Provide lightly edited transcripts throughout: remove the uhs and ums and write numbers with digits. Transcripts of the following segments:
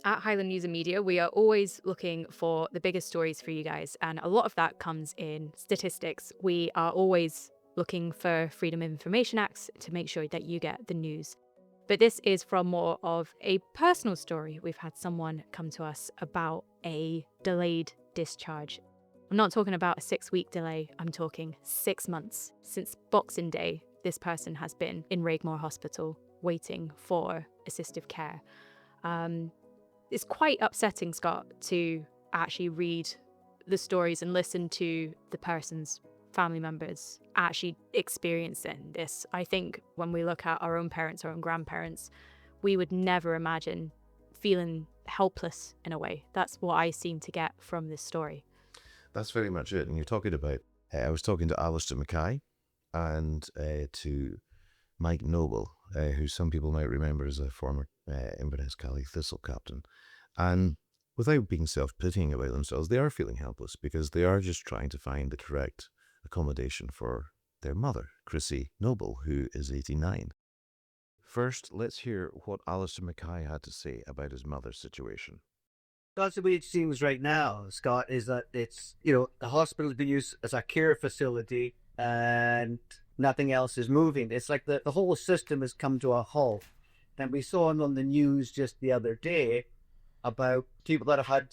At Highland News and Media, we are always looking for the biggest stories for you guys, and a lot of that comes in statistics. We are always looking for Freedom of Information Acts to make sure that you get the news. But this is from more of a personal story. We've had someone come to us about a delayed discharge. I'm not talking about a 6-week delay, I'm talking 6 months. Since Boxing Day, this person has been in Raigmore Hospital waiting for assistive care. It's quite upsetting, Scott, to actually read the stories and listen to the person's family members actually experiencing this. I think when we look at our own parents, our own grandparents, we would never imagine feeling helpless in a way. That's what I seem to get from this story. That's very much it. And you're talking about, I was talking to Alistair Mackay and to Mike Noble, who some people might remember as a former Inverness Cally Thistle captain. And without being self-pitying about themselves, they are feeling helpless because they are just trying to find the correct accommodation for their mother, Chrissie Noble, who is 89. First, let's hear what Alistair Mackay had to say about his mother's situation. That's the way it seems right now, Scott, is that it's, the hospital's been used as a care facility and nothing else is moving. It's like the whole system has come to a halt. And we saw on the news just the other day about people that have had,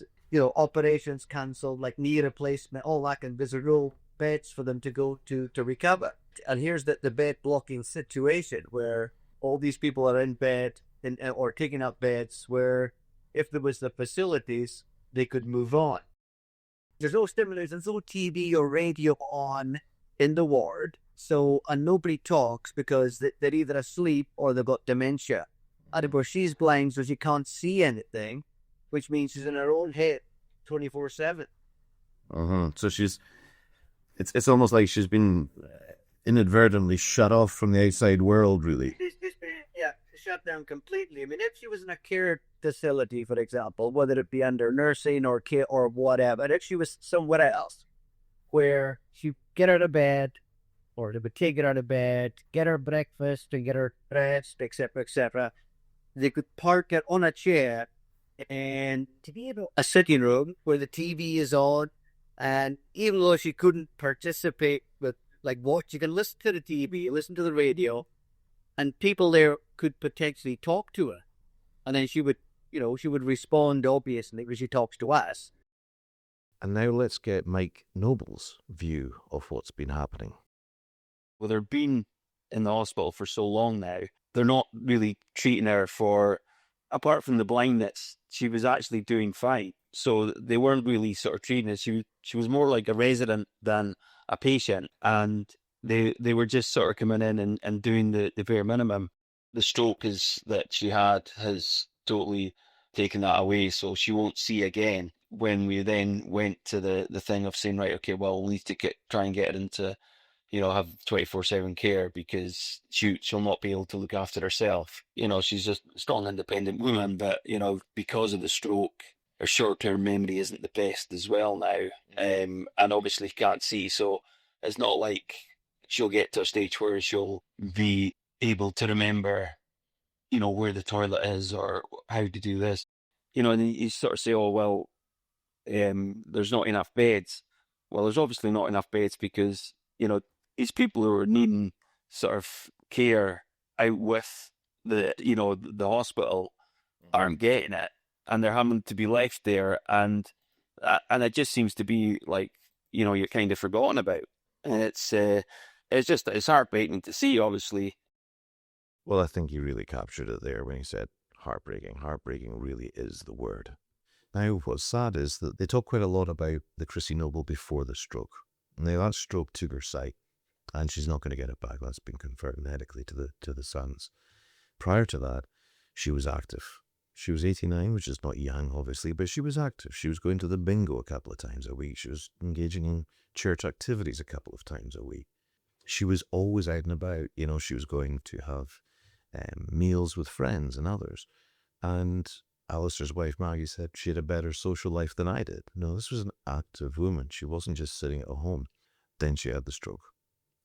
operations cancelled, like knee replacement, all that, and there's no beds for them to go to recover. And here's the bed blocking situation where all these people are in bed or taking up beds where if there was the facilities, they could move on. There's no stimulus, there's no TV or radio on in the ward. So, and nobody talks because they're either asleep or they've got dementia. And where she's blind, so she can't see anything, which means she's in her own head 24/7. So it's almost like she's been inadvertently shut off from the outside world, really. Yeah, shut down completely. I mean, if she was in a care facility, for example, whether it be under nursing or care or whatever, if she was somewhere else where she'd get out of bed, or they would take her out of bed, get her breakfast and get her dressed, etc., they could park it on a chair and to be able a sitting room where the TV is on, and even though she couldn't participate with watch, you can listen to the TV, listen to the radio, and people there could potentially talk to her, and then she would respond obviously when she talks to us. And now let's get Mike Noble's view of what's been happening. With her being in the hospital for so long now, they're not really treating her for, apart from the blindness, she was actually doing fine. So they weren't really sort of treating her. She was more like a resident than a patient, and they were just sort of coming in and doing the bare minimum. The stroke that she had has totally taken that away, so she won't see again. When we then went to the thing of saying, right, okay, well, we'll need to try and get her into, have 24/7 care because she'll not be able to look after herself. She's just a strong, independent woman, but, because of the stroke, her short-term memory isn't the best as well now, and obviously can't see, so it's not like she'll get to a stage where she'll be able to remember, where the toilet is or how to do this. And you sort of say, oh, well, there's not enough beds. Well, there's obviously not enough beds because, these people who are needing sort of care out with the hospital aren't getting it, and they're having to be left there, and it just seems to be like, you're kind of forgotten about, and it's heartbreaking to see, obviously. Well, I think he really captured it there when he said heartbreaking. Heartbreaking really is the word. Now, what's sad is that they talk quite a lot about the Chrissie Noble before the stroke. Now, that stroke took her sight, and she's not going to get it back. That's been confirmed medically to the sons. Prior to that, she was active. She was 89, which is not young, obviously, but she was active. She was going to the bingo a couple of times a week. She was engaging in church activities a couple of times a week. She was always out and about. She was going to have meals with friends and others. And Alistair's wife, Maggie, said she had a better social life than I did. No, this was an active woman. She wasn't just sitting at home. Then she had the stroke.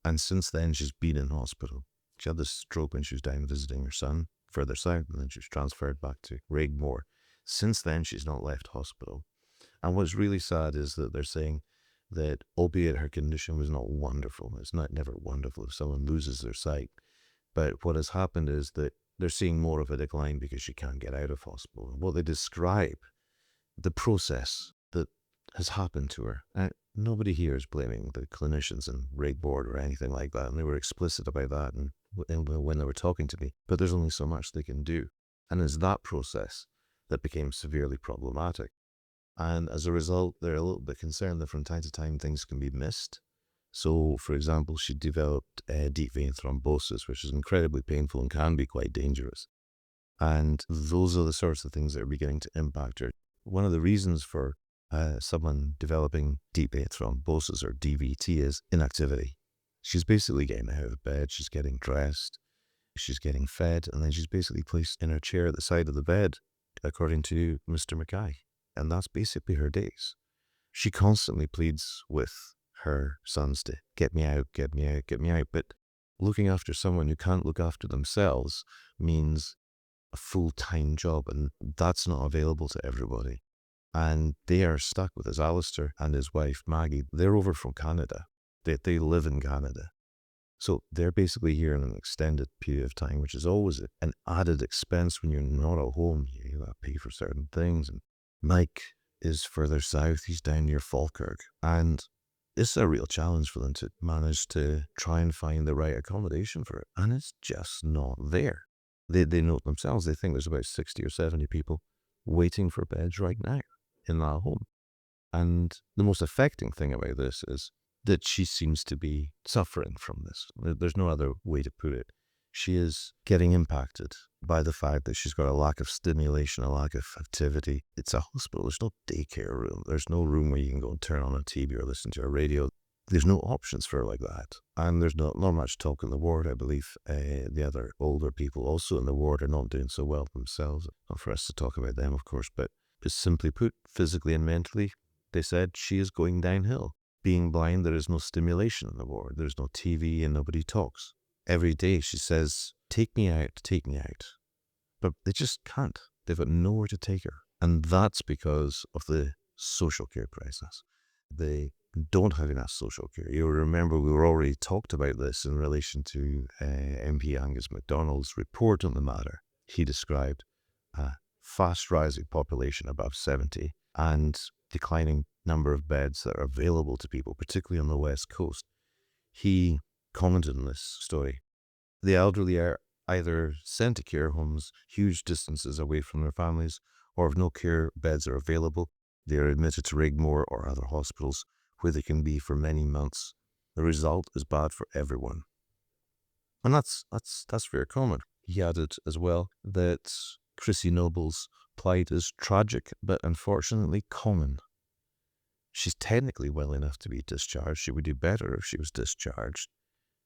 And since then, she's been in hospital. She had the stroke when she was down visiting her son further south, and then she was transferred back to Raigmore. Since then, she's not left hospital. And what's really sad is that they're saying that, albeit her condition was not wonderful, it's not never wonderful if someone loses their sight, but what has happened is that they're seeing more of a decline because she can't get out of hospital. And what they describe, the process that has happened to her, and nobody here is blaming the clinicians and reg board or anything like that, and they were explicit about that and when they were talking to me, but there's only so much they can do. And it's that process that became severely problematic. And as a result, they're a little bit concerned that from time to time things can be missed. So, for example, she developed deep vein thrombosis, which is incredibly painful and can be quite dangerous. And those are the sorts of things that are beginning to impact her. One of the reasons for someone developing deep vein thrombosis, or DVT, is inactivity. She's basically getting out of bed, she's getting dressed, she's getting fed, and then she's basically placed in her chair at the side of the bed, according to Mr. Mackay. And that's basically her days. She constantly pleads with her sons to get me out, get me out, get me out. But looking after someone who can't look after themselves means a full-time job, and that's not available to everybody. And they are stuck with this. Alistair and his wife, Maggie, they're over from Canada. They live in Canada. So they're basically here in an extended period of time, which is always an added expense when you're not at home. You got to pay for certain things. And Mike is further south. He's down near Falkirk. And it's a real challenge for them to manage to try and find the right accommodation for it. And it's just not there. They note themselves, they think there's about 60 or 70 people waiting for beds right now in that home. And the most affecting thing about this is that she seems to be suffering from this. There's no other way to put it. She is getting impacted by the fact that she's got a lack of stimulation, a lack of activity. It's a hospital. There's no daycare room. There's no room where you can go and turn on a TV or listen to a radio. There's no options for her like that. And there's not much talk in the ward. I believe the other older people also in the ward are not doing so well themselves. Not for us to talk about them, of course, but just simply put, physically and mentally, they said she is going downhill. Being blind, there is no stimulation in the ward. There's no TV and nobody talks. Every day she says, take me out, take me out. But they just can't. They've got nowhere to take her. And that's because of the social care crisis. They don't have enough social care. You'll remember we were already talked about this in relation to MP Angus MacDonald's report on the matter. He described a fast rising population above 70 and declining number of beds that are available to people, particularly on the West Coast. He commented on this story. The elderly are either sent to care homes huge distances away from their families, or if no care beds are available, they are admitted to Rigmore or other hospitals where they can be for many months. The result is bad for everyone. And that's very common. He added as well that Chrissie Noble's plight is tragic, but unfortunately common. She's technically well enough to be discharged. She would do better if she was discharged.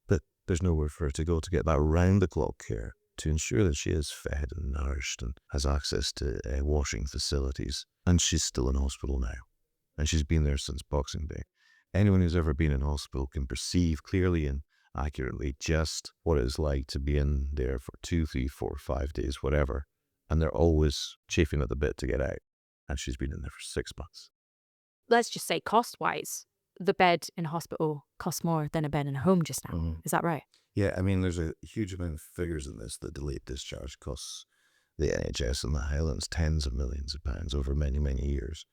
But there's nowhere for her to go to get that round-the-clock care to ensure that she is fed and nourished and has access to washing facilities. And she's still in hospital now. And she's been there since Boxing Day. Anyone who's ever been in hospital can perceive clearly and accurately just what it's like to be in there for 2, 3, 4, 5 days, whatever. And they're always chafing at the bit to get out. And she's been in there for 6 months. Let's just say cost-wise, the bed in hospital costs more than a bed in a home just now. Mm-hmm. Is that right? Yeah, I mean, there's a huge amount of figures in this. The delayed discharge costs the NHS and the Highlands tens of millions of pounds over many, many years.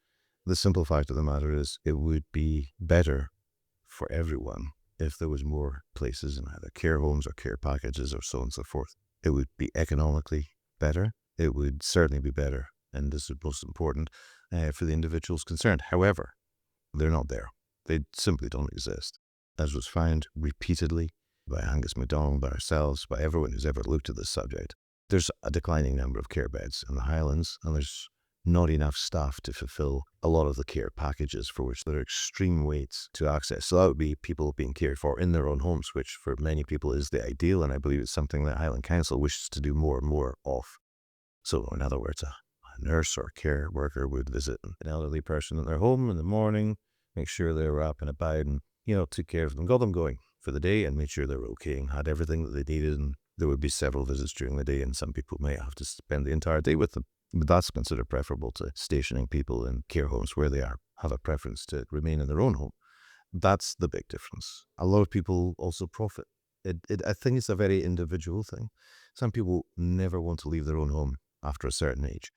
The simple fact of the matter is it would be better for everyone if there was more places in either care homes or care packages or so on and so forth. It would be economically better. It would certainly be better, and this is most important, for the individuals concerned. However, they're not there. They simply don't exist. As was found repeatedly by Angus MacDonald, by ourselves, by everyone who's ever looked at this subject, there's a declining number of care beds in the Highlands, and there's not enough staff to fulfill a lot of the care packages for which there are extreme waits to access. So that would be people being cared for in their own homes, which for many people is the ideal, and I believe it's something that Highland Council wishes to do more and more of. So in other words, a nurse or care worker would visit an elderly person in their home in the morning, make sure they were up and about and, took care of them, got them going for the day and made sure they were okay and had everything that they needed. And there would be several visits during the day, and some people may have to spend the entire day with them. But that's considered preferable to stationing people in care homes where they have a preference to remain in their own home. That's the big difference. A lot of people also profit. I think it's a very individual thing. Some people never want to leave their own home after a certain age.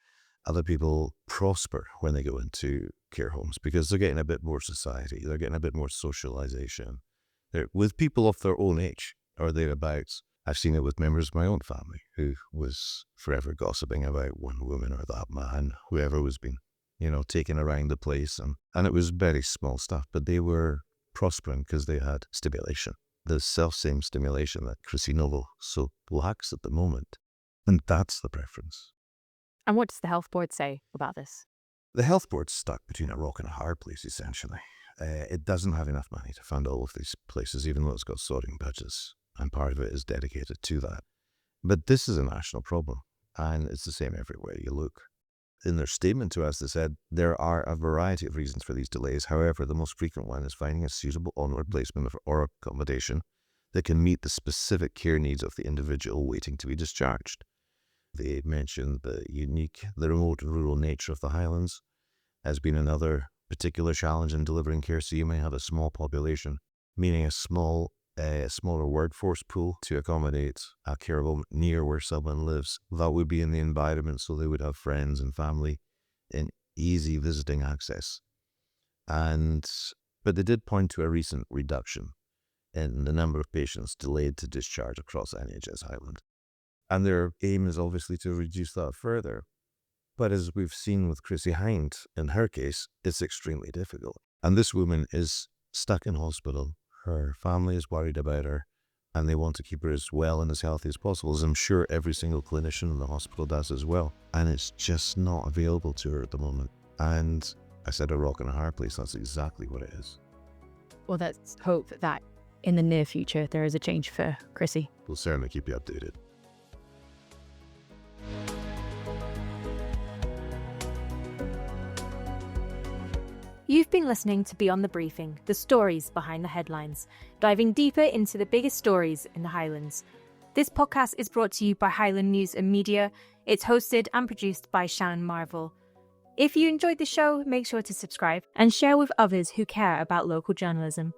Other people prosper when they go into care homes because they're getting a bit more society. They're getting a bit more socialization. They're with people of their own age or thereabouts. I've seen it with members of my own family who was forever gossiping about one woman or that man, whoever was being, taken around the place. And it was very small stuff, but they were prospering because they had stimulation. The self-same stimulation that Chrissie Noble so lacks at the moment. And that's the preference. And what does the health board say about this? The health board's stuck between a rock and a hard place, essentially. It doesn't have enough money to fund all of these places, even though it's got soaring budgets, and part of it is dedicated to that. But this is a national problem, and it's the same everywhere you look. In their statement to us, they said there are a variety of reasons for these delays. However, the most frequent one is finding a suitable onward placement or accommodation that can meet the specific care needs of the individual waiting to be discharged. They mentioned the remote and rural nature of the Highlands has been another particular challenge in delivering care. So you may have a small population, meaning a smaller workforce pool to accommodate a care home near where someone lives. That would be in the environment, so they would have friends and family in easy visiting access. But they did point to a recent reduction in the number of patients delayed to discharge across NHS Highland. And their aim is obviously to reduce that further. But as we've seen with Chrissie Hind, in her case, it's extremely difficult. And this woman is stuck in hospital. Her family is worried about her, and they want to keep her as well and as healthy as possible, as I'm sure every single clinician in the hospital does as well. And it's just not available to her at the moment. And I said a rock and a hard place. That's exactly what it is. Well, let's hope that in the near future there is a change for Chrissie. We'll certainly keep you updated. You've been listening to Beyond the Briefing, the stories behind the headlines, diving deeper into the biggest stories in the Highlands. This podcast is brought to you by Highland News and Media. It's hosted and produced by Shannon Marvell. If you enjoyed the show, make sure to subscribe and share with others who care about local journalism.